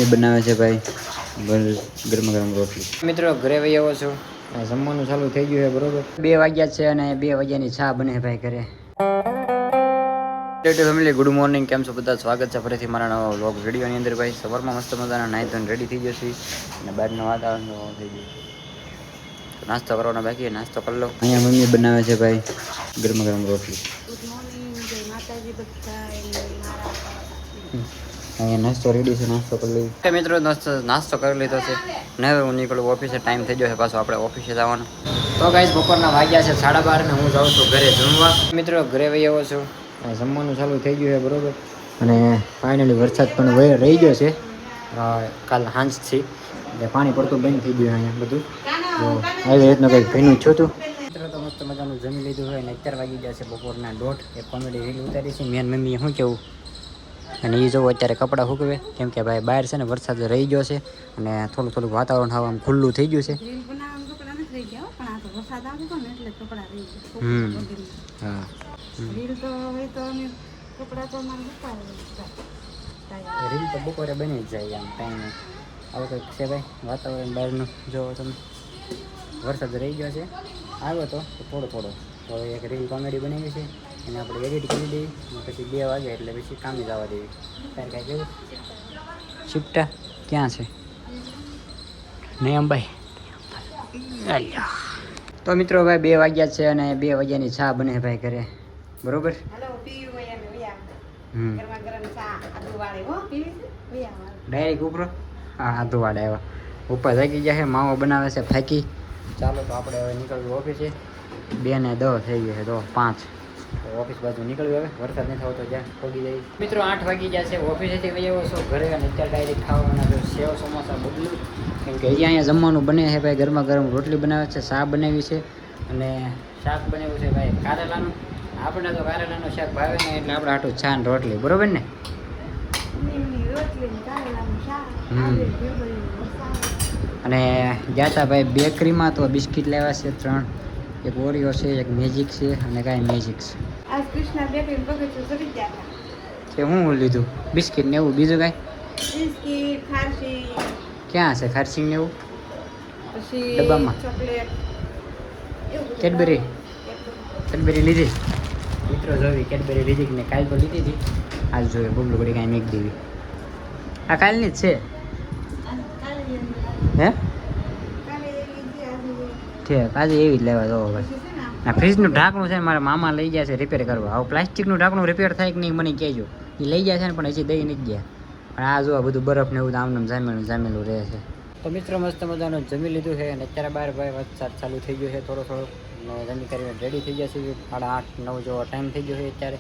Mummy બનાવે છે ભાઈ ગરમા ગરમ રોટલી. મિત્રો ઘરે વહી આવો છો, જમવાનું ચાલુ થઈ ગયું છે બરોબર. 2 વાગ્યા છે અને 2 વાગ્યાની ચા બને ભાઈ ઘરે. ફેમિલી ગુડ મોર્નિંગ, કેમ છો બધા? સ્વાગત છે ફરીથી મારા નવા વ્લોગ વિડીયોની અંદર. ભાઈ સવારમાં મસ્ત મજાના નાઈ ધોઈને રેડી થઈ જશે અને બહારનું વાતાવરણ થઈ ગયું. નાસ્તો કરવાનો બાકી, નાસ્તો કરી લો. અહીંયા મમ્મી બનાવે છે ભાઈ ગરમા ગરમ રોટલી. અહીંયા નાસ્તો રેડી છે, નાસ્તો કરી લઈએ. મિત્રો નાસ્તો કરી લીધો છે ને હવે હું નીકળું ઓફિસે. ટાઈમ થઈ ગયો છે પાછો આપણે ઓફિસે જવાનો. તો ગાઈસ બપોરના વાગ્યા છે 12:30 ને હું જાઉં છું ઘરે જમવા. મિત્રો ઘરે વહી આવ્યો છું, જમવાનું ચાલુ થઈ ગયું છે બરોબર. અને ફાઇનલી વરસાદ પણ રહી ગયો છે કાલ સાંજથી, એટલે પાણી પડતું બંધ થઈ ગયું અહીંયા બધું. તો આવી રીતનું કંઈક ભીનું છું હતું. મિત્રો તો મસ્ત મજાનું જમી લીધું હોય ને 11 વાગી ગયા છે બપોરના 1:30. એક કોમેડી રીલ ઉતારી છે મેન મમ્મીએ શું કેવું. અને એ જોવું અત્યારે કપડાં સૂકવે, કેમ કે ભાઈ બહાર છે ને વરસાદ રહી ગયો છે અને થોડું થોડુંક વાતાવરણ આમ ખુલ્લું થઈ ગયું છે. હા રીલ તો બપોરે બની જ જાય આમ ટાઈમે. આવું કંઈક છે ભાઈ વાતાવરણ બહારનું. જોવો તમે વરસાદ રહી ગયો છે, આવ્યો તો થોડો થોડો. તો એક રીલ કોમેડી બનાવી છે એને આપણે એડિટ કરી દઈએ પછી 2 વાગે એટલે પછી કામે જવા દેવી. તારે કાંઈ કેવું? શિફ્ટા ક્યાં છે? નહીં અંબાઈ. તો મિત્રો ભાઈ 2 વાગ્યા છે અને 2 વાગ્યાની ચા બને ભાઈ ઘરે બરોબર. ડાયરેક્ટ ઉપરો. હા આધુ વાળા આવ્યા ઉપર જાગી ગયા છે. માવો બનાવે છે ફાંકી. ચાલો તો આપણે હવે નીકળવું ઓફિસે. 2 ને 10 થઈ ગયો છે, તો 5 ઓફિસ બાજુ નીકળ્યું. હવે વરસાદ નથી આવતો ત્યાં પહોંચી જાય. મિત્રો 8 વાગી ગયા છે, ઓફિસેથી વહી આવ્યો છો ઘરે અને અત્યારે ડાયરેક્ટ ખાવાના છે સેવ સમોસા બદલું. કેમ કે અહીંયા જમવાનું બને છે ભાઈ, ગરમા ગરમ રોટલી બનાવે છે, શાક બનાવી છે અને શાક બનાવ્યું છે ભાઈ કારેલાનું. આપણે તો કારેલાનું શાક ભાવે ને એટલે આપણે આટલું છાન રોટલી બરોબર ને. અને ગયા હતા ભાઈ બેકરીમાં, તો બિસ્કિટ લેવા છે 3. એક ઓરિયો છે, એક મેજિક છે અને કાંઈ મેજિક છે. હું લીધું બિસ્કિટ ને એવું, બીજું કાંઈ ક્યાં છે? ખારસી ને એવું ડબ્બામાં. કેડબરી લીધી મિત્રો, જોવી કેડબરી લીધી ને કાલ તો લીધી હતી. આજ જોઈએ બબલું બધી કાંઈ મેક દેવી. આ કાલની જ છે હે? ઠીક આજે એવી જ લેવા દો ભાઈ. આ ફ્રીજનું ઢાંકણું છે ને મારા મામા લઈ ગયા છે રિપેર કરવા. આવું પ્લાસ્ટિકનું ઢાંકણું રિપેર થાય કે નહીં મને કહેજો. એ લઈ ગયા છે ને પણ હજી દઈ નથી ગયા. પણ આ જો બધું બરફ ને એવું આમનું જામેલું રહે છે. તો મિત્રો મસ્ત મજાનું જમી લીધું છે અને અત્યારે બહાર ભાઈ વરસાદ ચાલુ થઈ ગયો છે થોડો થોડો. જમી કરીને રેડી થઈ ગયા છે. 8:30 9 જેવો ટાઈમ થઈ ગયો છે અત્યારે.